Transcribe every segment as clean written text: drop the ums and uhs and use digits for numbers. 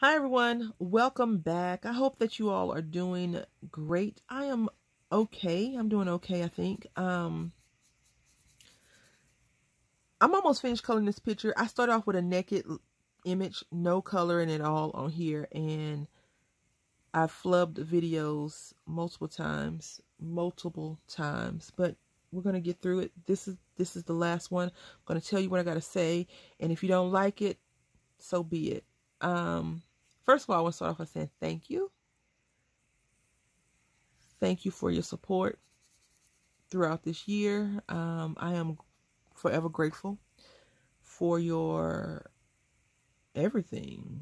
Hi everyone, welcome back. I hope that you all are doing great. I am okay. I'm doing okay, I think. I'm almost finished coloring this picture. I started off with a naked image, no coloring at all on here, and I flubbed videos multiple times, but we're going to get through it. This is the last one. I'm going to tell you what I got to say, and if you don't like it, so be it. First of all, I want to start off by saying thank you. Thank you for your support throughout this year. I am forever grateful for your everything.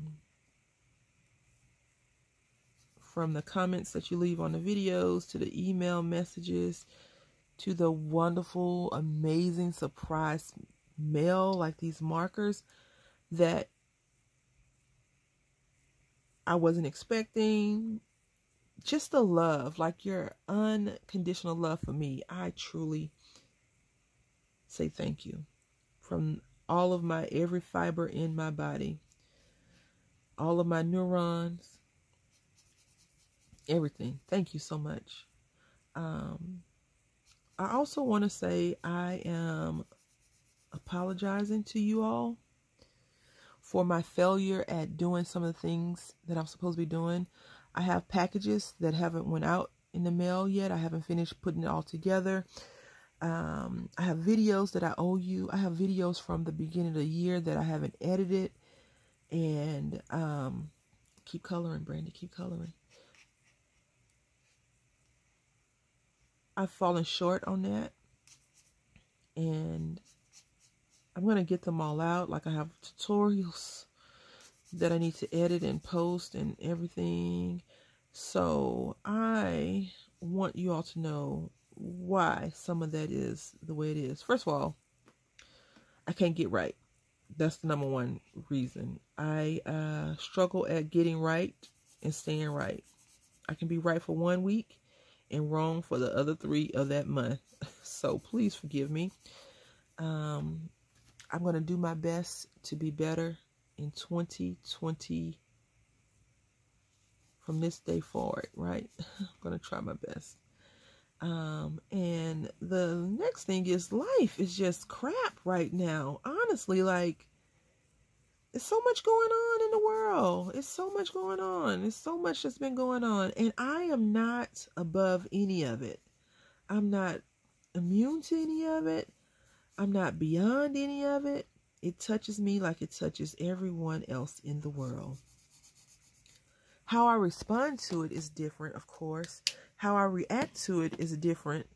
From the comments that you leave on the videos, to the email messages, to the wonderful, amazing surprise mail, like these markers that I wasn't expecting. Just the love, like your unconditional love for me. I truly say thank you from all of my every fiber in my body, all of my neurons, everything. Thank you so much. I also want to say I am apologizing to you all for my failure at doing some of the things that I'm supposed to be doing. I have packages that haven't went out in the mail yet. I haven't finished putting it all together. I have videos that I owe you. I have videos from the beginning of the year that I haven't edited. And keep coloring, Brandy, keep coloring. I've fallen short on that, and I'm going to get them all out. Like, I have tutorials that I need to edit and post and everything. So I want you all to know why some of that is the way it is. First of all, I can't get right. That's the number one reason. I struggle at getting right and staying right. I can be right for 1 week and wrong for the other 3 of that month. So please forgive me. I'm going to do my best to be better in 2020 from this day forward, right? I'm going to try my best. And the next thing is, life is just crap right now. Honestly, like, there's so much going on in the world. It's so much going on. There's so much that's been going on. And I am not above any of it. I'm not immune to any of it. I'm not beyond any of it. It touches me like it touches everyone else in the world. How I respond to it is different, of course. How I react to it is different.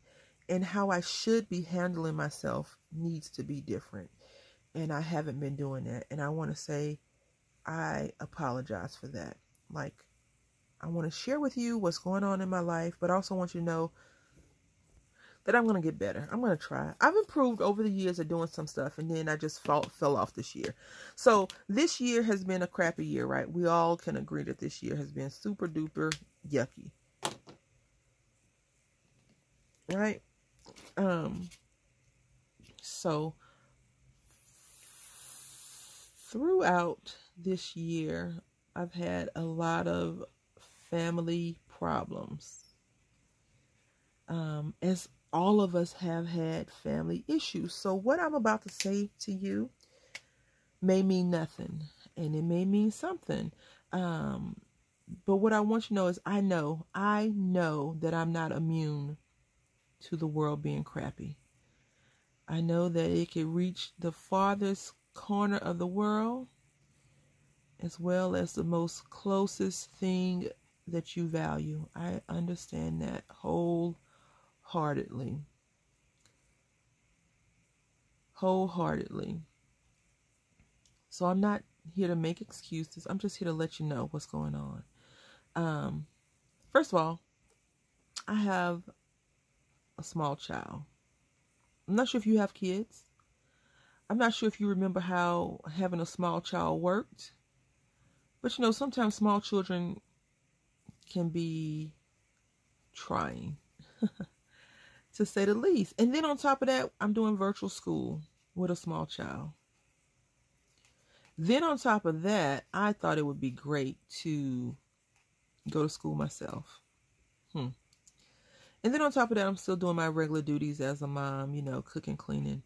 And how I should be handling myself needs to be different. And I haven't been doing that. And I want to say I apologize for that. Like, I want to share with you what's going on in my life, but I also want you to know that I'm going to get better. I'm going to try. I've improved over the years of doing some stuff, and then I just fell off this year. So this year has been a crappy year, right? We all can agree that this year has been super duper yucky. Right? So throughout this year, I've had a lot of family problems. As all of us have had family issues. So what I'm about to say to you may mean nothing, and it may mean something. But what I want you to know is I know that I'm not immune to the world being crappy. I know that it can reach the farthest corner of the world, as well as the most closest thing that you value. I understand that wholeheartedly. So I'm not here to make excuses. I'm just here to let you know what's going on. First of all, I have a small child. I'm not sure if you have kids. I'm not sure if you remember how having a small child worked. But you know, sometimes small children can be trying, to say the least. And then on top of that, I'm doing virtual school with a small child. Then on top of that, I thought it would be great to go to school myself. And then on top of that, I'm still doing my regular duties as a mom, you know, cooking, cleaning,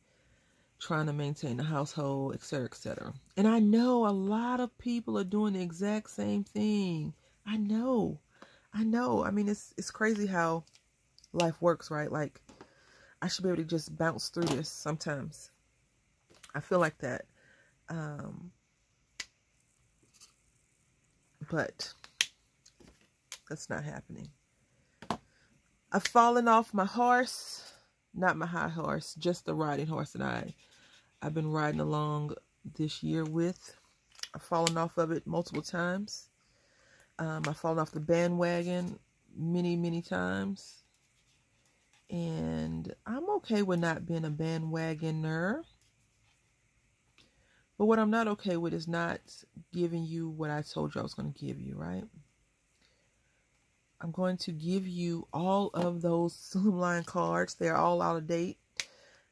trying to maintain the household, etc., etc. And I know a lot of people are doing the exact same thing. I know. I mean, it's crazy how life works, right? Like, I should be able to just bounce through this sometimes. I feel like that. But that's not happening. I've fallen off my horse, not my high horse, just the riding horse that I've been riding along this year with. I've fallen off of it multiple times. I've fallen off the bandwagon many, many times. And I'm okay with not being a bandwagoner. But what I'm not okay with is not giving you what I told you I was going to give you, right? I'm going to give you all of those Slimline cards. They're all out of date.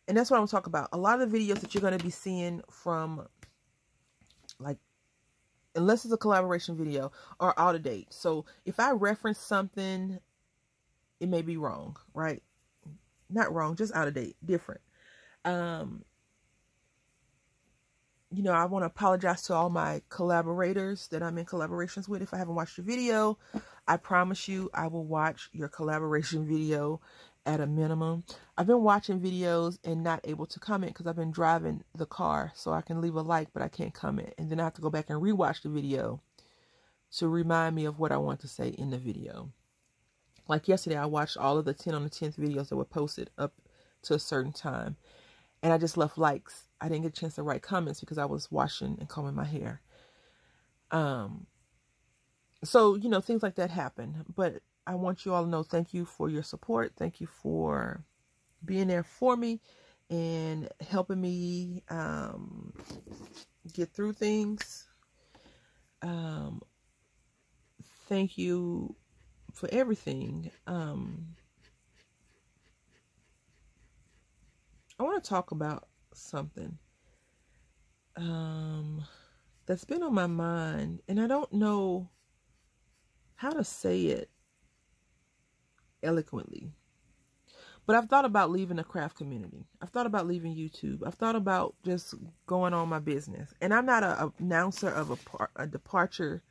And that's what I'm talking about. A lot of the videos that you're going to be seeing from, like, unless it's a collaboration video, are out of date. So if I reference something, it may be wrong, right? Not wrong, just out of date, different. You know, I want to apologize to all my collaborators that I'm in collaborations with. If I haven't watched your video, I promise you I will watch your collaboration video at a minimum. I've been watching videos and not able to comment because I've been driving the car, so I can leave a like, but I can't comment. And then I have to go back and rewatch the video to remind me of what I want to say in the video. Like yesterday, I watched all of the 10 on the 10th videos that were posted up to a certain time. And I just left likes. I didn't get a chance to write comments because I was washing and combing my hair. So, you know, things like that happen. But I want you all to know, thank you for your support. Thank you for being there for me and helping me get through things. Thank you for everything. I want to talk about something that's been on my mind, and I don't know how to say it eloquently. But I've thought about leaving the craft community. I've thought about leaving YouTube. I've thought about just going on my business. And I'm not an announcer of a departure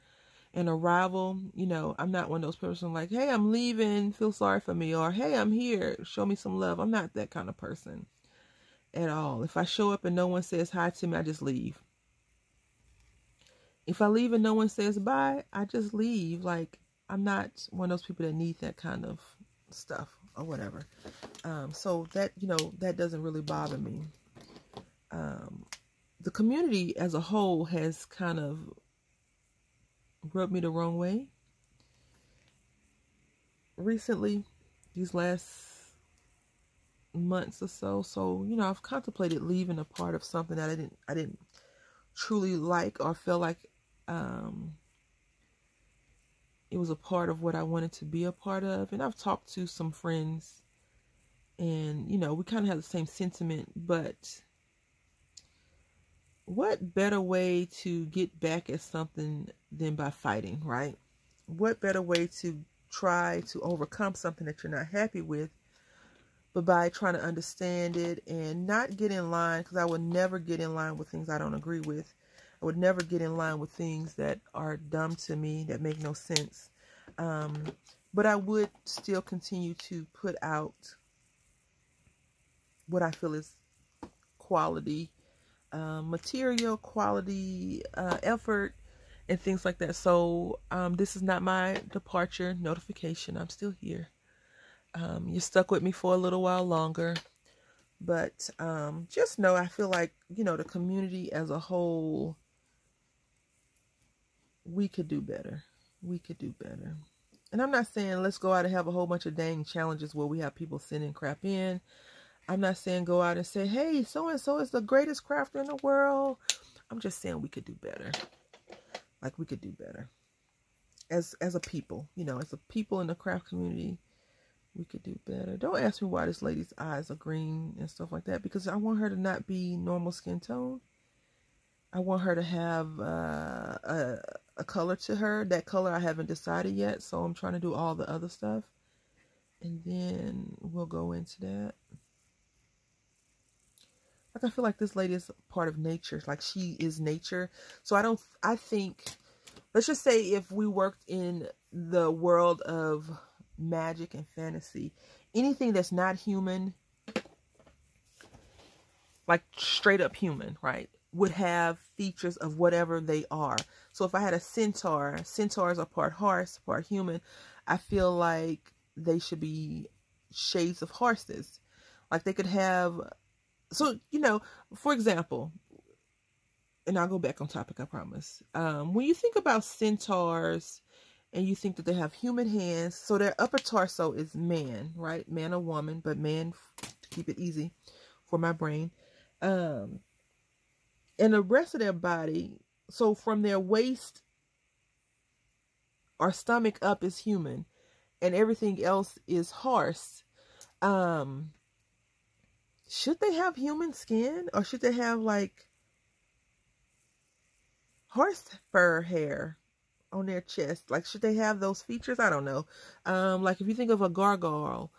and arrival. You know, I'm not one of those persons like, hey, I'm leaving, feel sorry for me, or hey, I'm here, show me some love. I'm not that kind of person at all. If I show up and no one says hi to me, I just leave. If I leave and no one says bye, I just leave. Like, I'm not one of those people that need that kind of stuff or whatever. So that, you know, that doesn't really bother me. The community as a whole has kind of rubbed me the wrong way recently, these last months or so. So, you know, I've contemplated leaving a part of something that I didn't truly like or feel like it was a part of what I wanted to be a part of. And I've talked to some friends and, you know, we kind of have the same sentiment, but what better way to get back at something than by fighting, right? What better way to try to overcome something that you're not happy with, but by trying to understand it and not get in line, because I would never get in line with things I don't agree with. I would never get in line with things that are dumb to me, that make no sense. But I would still continue to put out what I feel is quality material, quality effort, and things like that. So this is not my departure notification. I'm still here. You're stuck with me for a little while longer. But just know, I feel like, you know, the community as a whole, we could do better. We could do better. And I'm not saying let's go out and have a whole bunch of dang challenges where we have people sending crap in. I'm not saying go out and say, hey, so-and-so is the greatest crafter in the world. I'm just saying we could do better. Like, we could do better. As a people, you know, as a people in the craft community, we could do better. Don't ask me why this lady's eyes are green and stuff like that, because I want her to not be normal skin tone. I want her to have a color to her. That color I haven't decided yet, so I'm trying to do all the other stuff. And then we'll go into that. Like, I feel like this lady is part of nature. Like, she is nature. So I think, let's just say if we worked in the world of magic and fantasy, anything that's not human, like straight up human, right, would have features of whatever they are. So if I had a centaur, centaurs are part horse, part human. I feel like they should be shades of horses. Like, they could have, so, you know, for example, and I'll go back on topic, I promise. When you think about centaurs and you think that they have human hands, so their upper torso is man, right? Man or woman, but man, to keep it easy for my brain. And the rest of their body, so from their waist or stomach up is human, and everything else is horse. Should they have human skin, or should they have like horse fur hair on their chest? Like, should they have those features? I don't know. Like, if you think of a gargoyle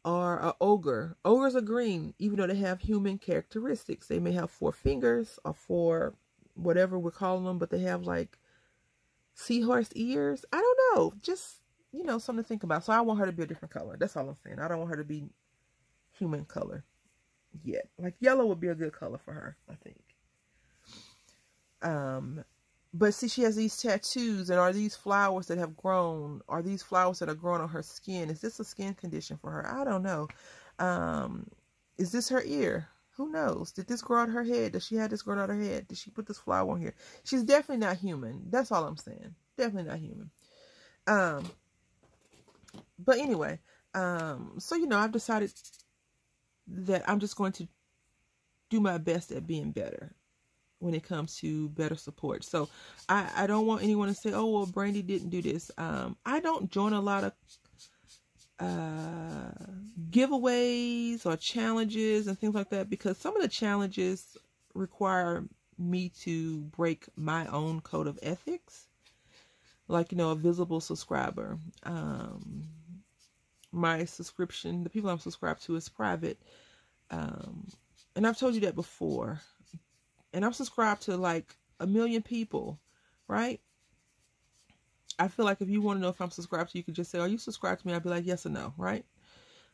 or an ogre, ogres are green, even though they have human characteristics. They may have 4 fingers or 4 whatever we're calling them, but they have like seahorse ears. I don't know. Just, you know, something to think about. So I want her to be a different color. That's all I'm saying. I don't want her to be human color yet. Like, yellow would be a good color for her, I think. But see, she has these tattoos, and are these flowers that have grown? Are these flowers that are growing on her skin? Is this a skin condition for her? I don't know. Is this her ear? Who knows? Did this grow out her head? Does she have this growing out her head? Did she put this flower on here? She's definitely not human. That's all I'm saying. Definitely not human. But anyway, so, you know, I've decided that I'm just going to do my best at being better when it comes to better support. So I don't want anyone to say, oh, well, Brandy didn't do this. I don't join a lot of giveaways or challenges and things like that, because some of the challenges require me to break my own code of ethics. Like, you know, a visible subscriber. My subscription, the people I'm subscribed to, is private. And I've told you that before. And I'm subscribed to like 1 million people, right? I feel like if you want to know if I'm subscribed to you, could just say, are you subscribed to me? I'd be like, yes or no, right?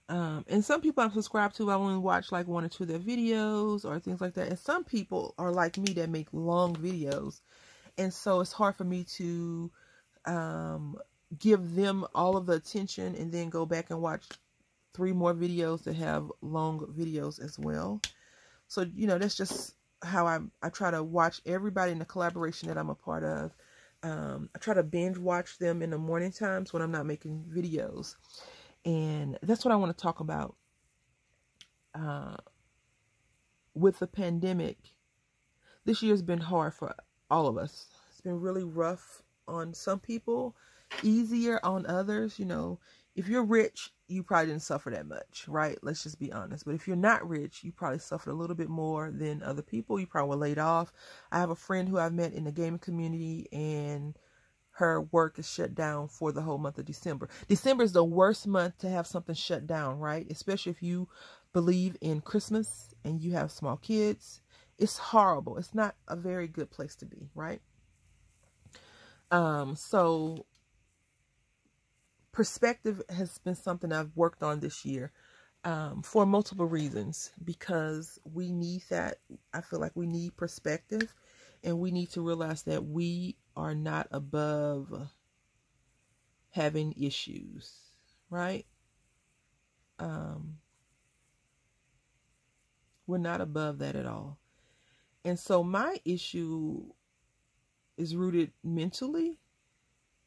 And some people I'm subscribed to, I only watch like 1 or 2 of their videos or things like that. And some people are like me that make long videos. And so it's hard for me to give them all of the attention and then go back and watch 3 more videos that have long videos as well. So, you know, that's just how I try to watch everybody in the collaboration that I'm a part of. I try to binge watch them in the morning times when I'm not making videos. And that's what I want to talk about. With the pandemic, this year's been hard for all of us. It's been really rough on some people, easier on others. You know, if you're rich, you probably didn't suffer that much, right? Let's just be honest. But if you're not rich, you probably suffered a little bit more than other people. You probably were laid off. I have a friend who I've met in the gaming community, and her work is shut down for the whole month of December. December is the worst month to have something shut down, right? Especially if you believe in Christmas and you have small kids. It's horrible. It's not a very good place to be, right? So perspective has been something I've worked on this year, for multiple reasons, because we need that. I feel like we need perspective, and we need to realize that we are not above having issues, right? We're not above that at all. And so my issue is rooted mentally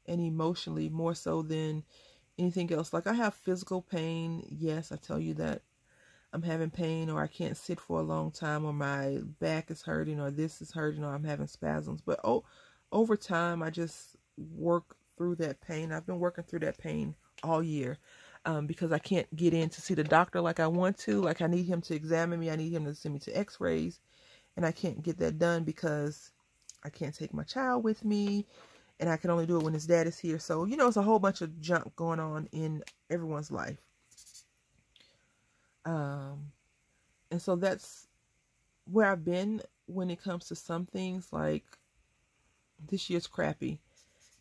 and emotionally more so than anything else. Like, I have physical pain. Yes, I tell you that I'm having pain, or I can't sit for a long time, or my back is hurting, or this is hurting, or I'm having spasms. But over time, I just work through that pain. I've been working through that pain all year, because I can't get in to see the doctor like I want to. Like, I need him to examine me. I need him to send me to x-rays. And I can't get that done because I can't take my child with me. And I can only do it when his dad is here. So, you know, it's a whole bunch of junk going on in everyone's life. And so that's where I've been when it comes to some things. Like, this year's crappy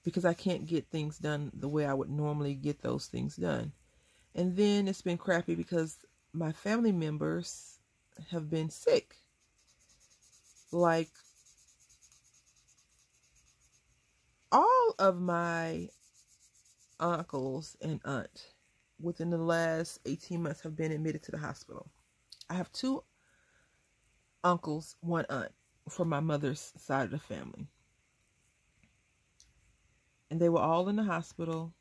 because I can't get things done the way I would normally get those things done. And then it's been crappy because my family members have been sick. Like, all of my uncles and aunt within the last 18 months have been admitted to the hospital. I have 2 uncles, 1 aunt from my mother's side of the family. And they were all in the hospital.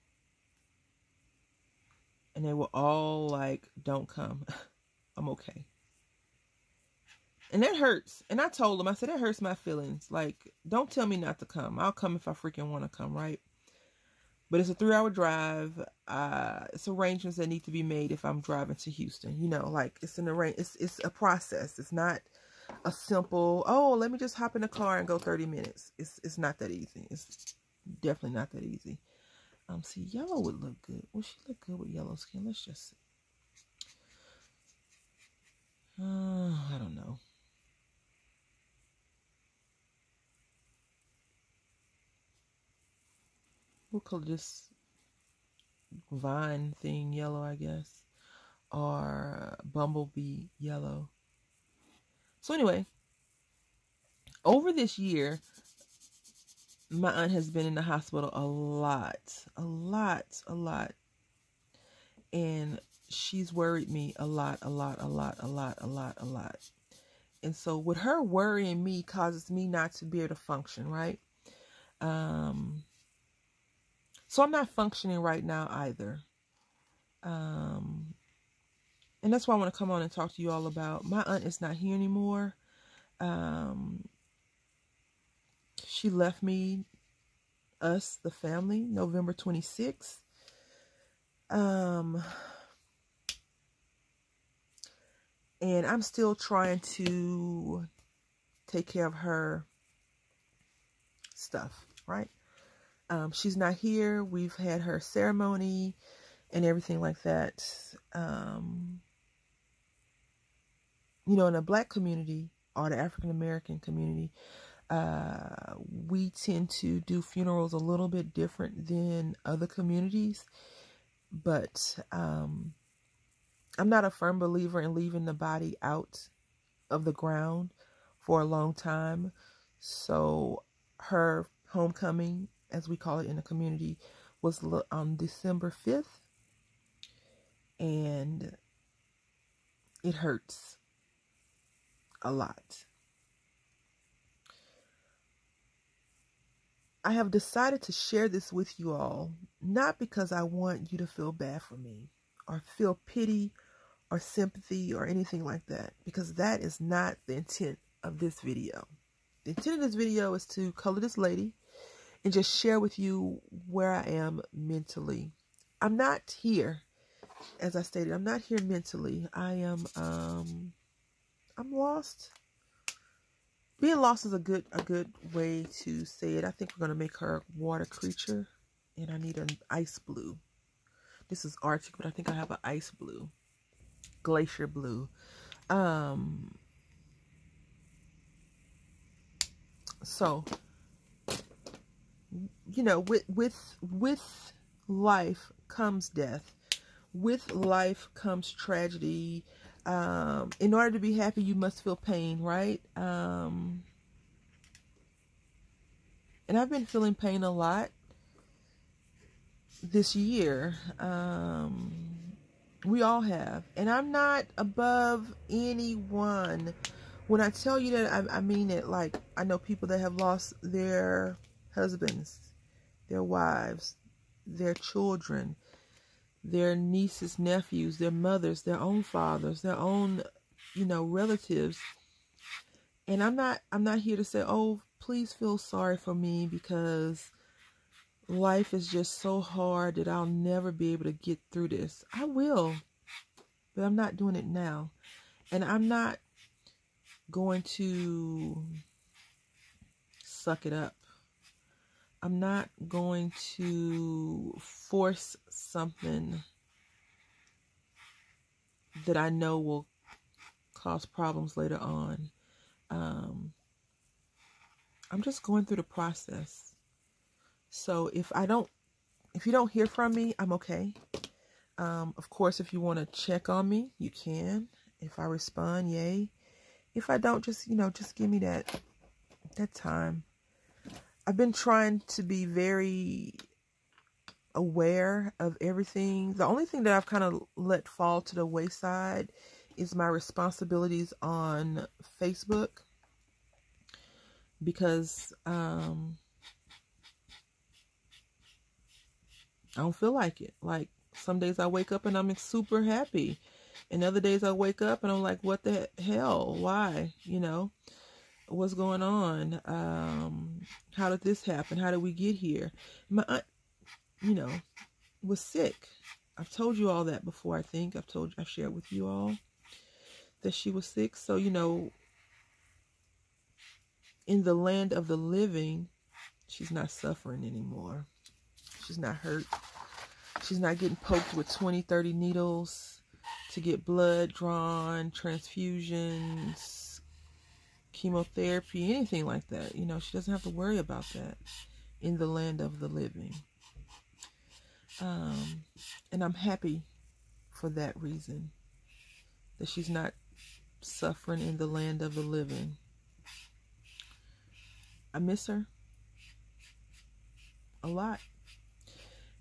And they were all like, don't come. I'm okay. And that hurts. And I told them, I said, that hurts my feelings. Like, don't tell me not to come. I'll come if I freaking want to come, right? But it's a 3-hour drive. It's arrangements that need to be made if I'm driving to Houston. You know, like, it's a process. It's not a simple, oh, let me just hop in the car and go 30 minutes. It's not that easy. It's definitely not that easy. See, yellow would look good. Will she look good with yellow skin? Let's just see. I don't know. We'll call this vine thing yellow, I guess. Or bumblebee yellow. So anyway, over this year, my aunt has been in the hospital a lot. And she's worried me a lot. And so with her worrying me causes me not to be able to function, right? So I'm not functioning right now either. And that's why I want to come on and talk to you all about, my aunt is not here anymore. She left me, us, the family, November 26th. And I'm still trying to take care of her stuff, right? She's not here. We've had her ceremony and everything like that. You know, in the Black community or the African American community, we tend to do funerals a little bit different than other communities. But I'm not a firm believer in leaving the body out of the ground for a long time. So her homecoming, as we call it in the community, was on December 5th. And it hurts a lot. I have decided to share this with you all, not because I want you to feel bad for me or feel pity or sympathy or anything like that, because that is not the intent of this video. The intent of this video is to color this lady and just share with you where I am mentally. I'm not here, as I stated, I'm not here mentally. I am, I'm lost. Being lost is a good way to say it. I think we're going to make her a water creature. And I need an ice blue. This is Arctic, but I think I have an ice blue. Glacier blue. So, you know, with life comes death. With life comes tragedy. In order to be happy, you must feel pain, right? And I've been feeling pain a lot this year. We all have. And I'm not above anyone. When I tell you that, I mean it. Like, I know people that have lost their husbands, their wives, their children, their nieces, nephews, their mothers, their own fathers, their own, you know, relatives. And I'm not here to say, oh, please feel sorry for me because life is just so hard that I'll never be able to get through this. I will, but I'm not doing it now. And I'm not going to suck it up. I'm not going to force something that I know will cause problems later on. I'm just going through the process. So if you don't hear from me, I'm okay. Of course, if you want to check on me, you can. If I respond, yay. If I don't, just give me that time. I've been trying to be very aware of everything. The only thing that I've kind of let fall to the wayside is my responsibilities on Facebook, because I don't feel like it. Like, some days I wake up and I'm super happy, and other days I wake up and I'm like, what the hell? Why? What's going on? How did this happen? How did we get here? My aunt, was sick. I've told you all that before. I think I've shared with you all that she was sick. So, in the land of the living, she's not suffering anymore. She's not hurt. She's not getting poked with 20, 30 needles to get blood drawn, transfusions, chemotherapy, anything like that. She doesn't have to worry about that in the land of the living. And I'm happy for that reason, that she's not suffering in the land of the living. I miss her a lot.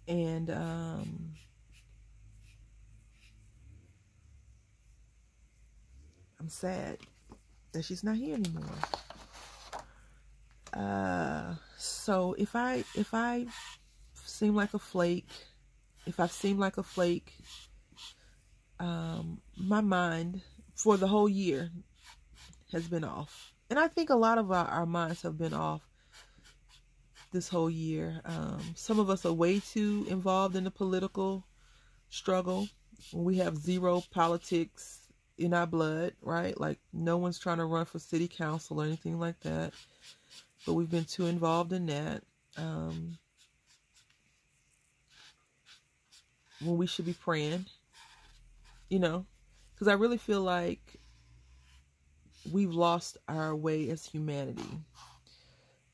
And I'm sad that she's not here anymore. So if I seem like a flake, if I've seemed like a flake, my mind for the whole year has been off. And I think a lot of our minds have been off this whole year. Some of us are way too involved in the political struggle. We have zero politics in our blood, right? Like, no one's trying to run for city council or anything like that. But we've been too involved in that. When we should be praying, because I really feel like we've lost our way as humanity.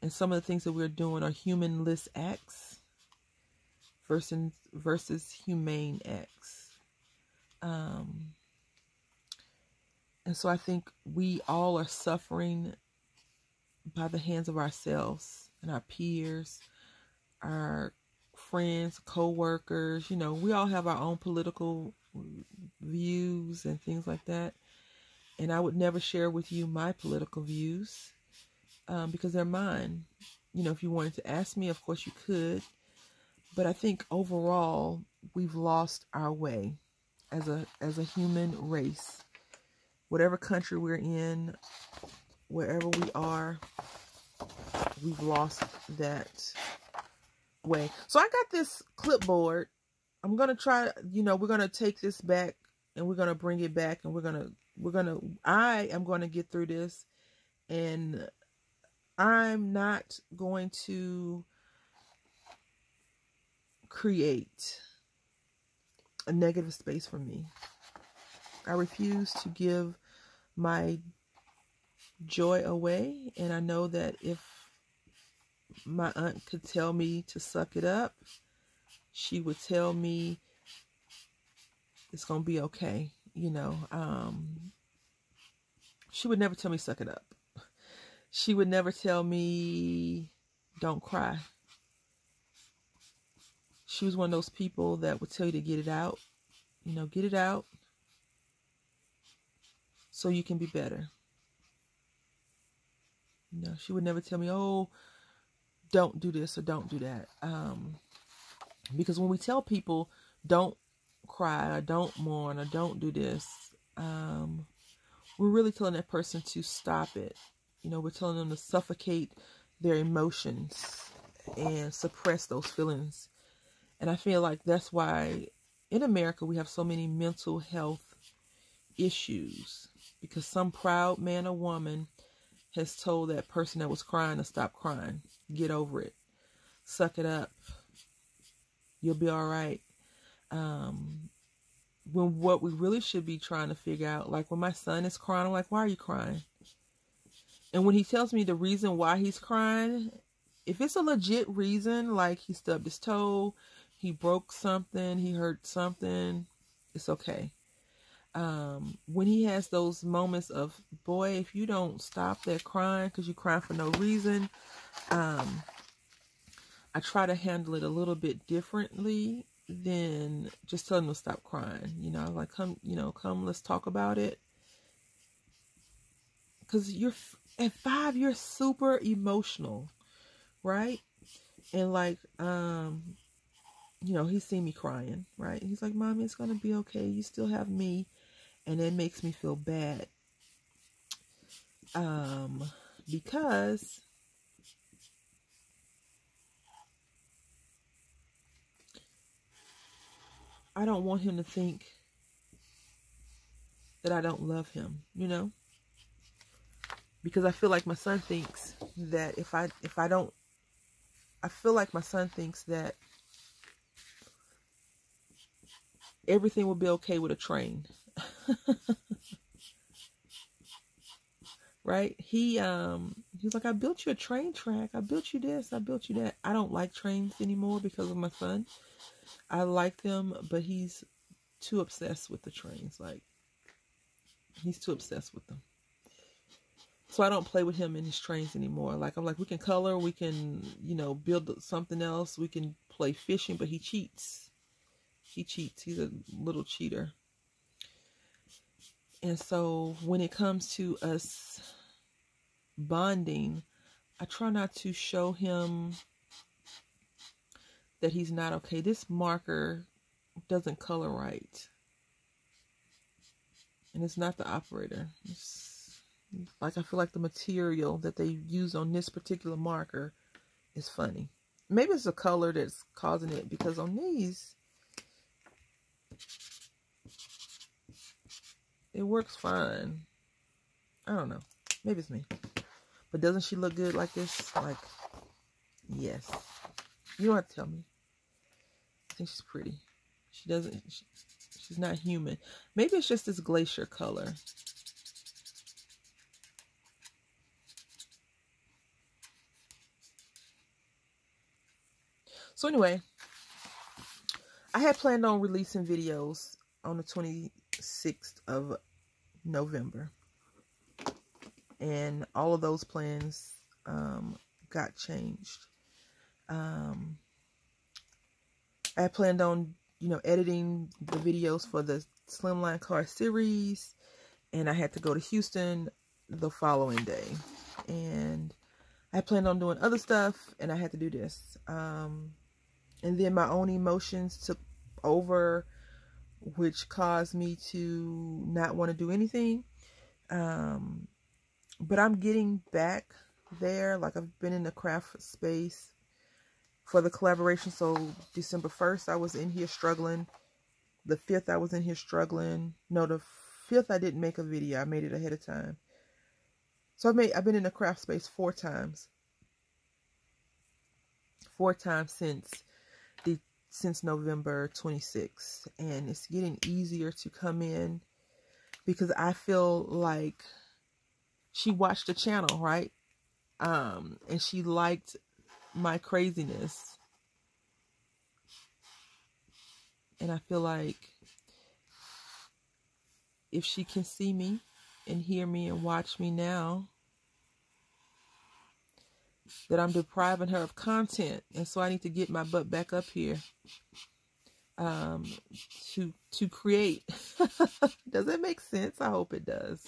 And some of the things that we're doing are humanless acts versus humane acts. And so I think we all are suffering by the hands of ourselves and our peers, our friends, co-workers. We all have our own political views and things like that. And I would never share with you my political views because they're mine. If you wanted to ask me, of course you could. But I think overall, we've lost our way as a human race. Whatever country we're in, wherever we are, we've lost that way. So I got this clipboard. I'm going to try, we're going to take this back and we're going to bring it back, and I am going to get through this, and I'm not going to create a negative space for me. I refuse to give my joy away, and I know that if my aunt could tell me to suck it up, she would tell me it's gonna be okay. She would never tell me suck it up. She would never tell me don't cry. She was one of those people that would tell you to get it out. Get it out so you can be better. She would never tell me, oh, don't do this or don't do that. Because when we tell people don't cry or don't mourn or don't do this, we're really telling that person to stop it. We're telling them to suffocate their emotions and suppress those feelings. And I feel like that's why in America we have so many mental health issues, because some proud man or woman has told that person that was crying to stop crying. Get over it. Suck it up. You'll be all right. When what we really should be trying to figure out, like when my son is crying, I'm like, why are you crying? And when he tells me the reason why he's crying, if it's a legit reason, like he stubbed his toe, he broke something, he hurt something, it's okay. When he has those moments of, boy, if you don't stop that crying because you cry for no reason, I try to handle it a little bit differently than just telling him to stop crying. You know, like, come, let's talk about it. Because at 5, you're super emotional, right? And like, he's seen me crying, right? And he's like, Mommy, it's going to be okay. You still have me. And it makes me feel bad. Because I don't want him to think that I don't love him, because I feel like my son thinks that I feel like my son thinks that everything will be okay with a train. Right? He's like, I built you a train track. I built you this. I built you that. I don't like trains anymore because of my son. I like them, but he's too obsessed with the trains. Like, he's too obsessed with them. So I don't play with him in his trains anymore. Like, I'm like, we can color, we can, build something else. We can play fishing, but he cheats. He cheats. He's a little cheater. And so when it comes to us bonding, I try not to show him that he's not okay. This marker doesn't color right. And it's not the operator. It's like, I feel like the material that they use on this particular marker is funny. Maybe it's the color that's causing it, because on these, it works fine. I don't know. Maybe it's me. But doesn't she look good like this? Like, yes. You don't have to tell me. I think she's pretty. She's not human. Maybe it's just this glacier color. So anyway, I had planned on releasing videos on the 26th of November. And all of those plans got changed. I had planned on, editing the videos for the Slimline Car series. And I had to go to Houston the following day. And I planned on doing other stuff, and I had to do this. And then my own emotions took over, which caused me to not want to do anything. But I'm getting back there. Like, I've been in the craft space for the collaboration. So December 1st, I was in here struggling. The 5th, I was in here struggling. No, the 5th, I didn't make a video. I made it ahead of time. So I've been in the craft space 4 times. 4 times since November 26th. And it's getting easier to come in, because I feel like she watched the channel, right? And she liked my craziness. And I feel like if she can see me and hear me and watch me now, that I'm depriving her of content. And so I need to get my butt back up here to create. Does that make sense? I hope it does.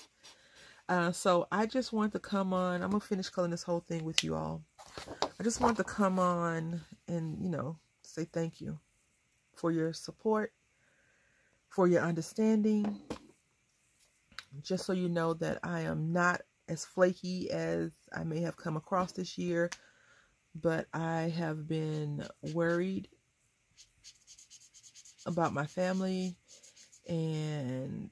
So I just want to come on. I'm going to finish coloring this whole thing with you all. I just want to come on and, say thank you for your support, for your understanding. Just so you know that I am not as flaky as I may have come across this year, but I have been worried about my family and,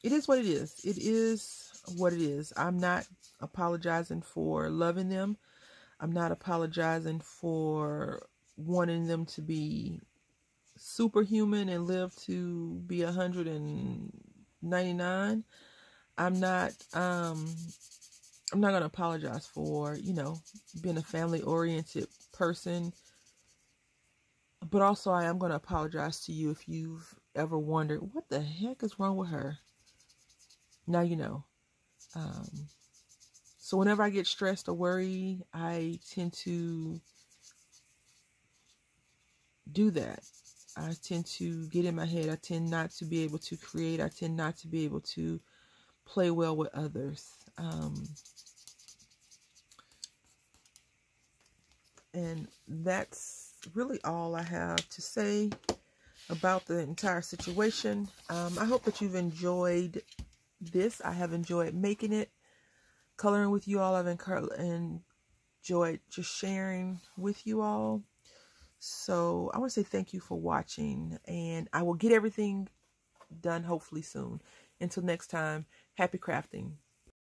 it is what it is. It is what it is. I'm not apologizing for loving them. I'm not apologizing for wanting them to be superhuman and live to be 199. I'm not going to apologize for, being a family oriented person. But also I am going to apologize to you if you've ever wondered, what the heck is wrong with her? Now you know. So whenever I get stressed or worried, I tend to do that. I tend to get in my head. I tend not to be able to create. I tend not to be able to play well with others. And that's really all I have to say about the entire situation. I hope that you've enjoyed this. I have enjoyed making it, coloring with you all. I've enjoyed just sharing with you all. So I want to say thank you for watching, and I will get everything done hopefully soon. Until next time, happy crafting.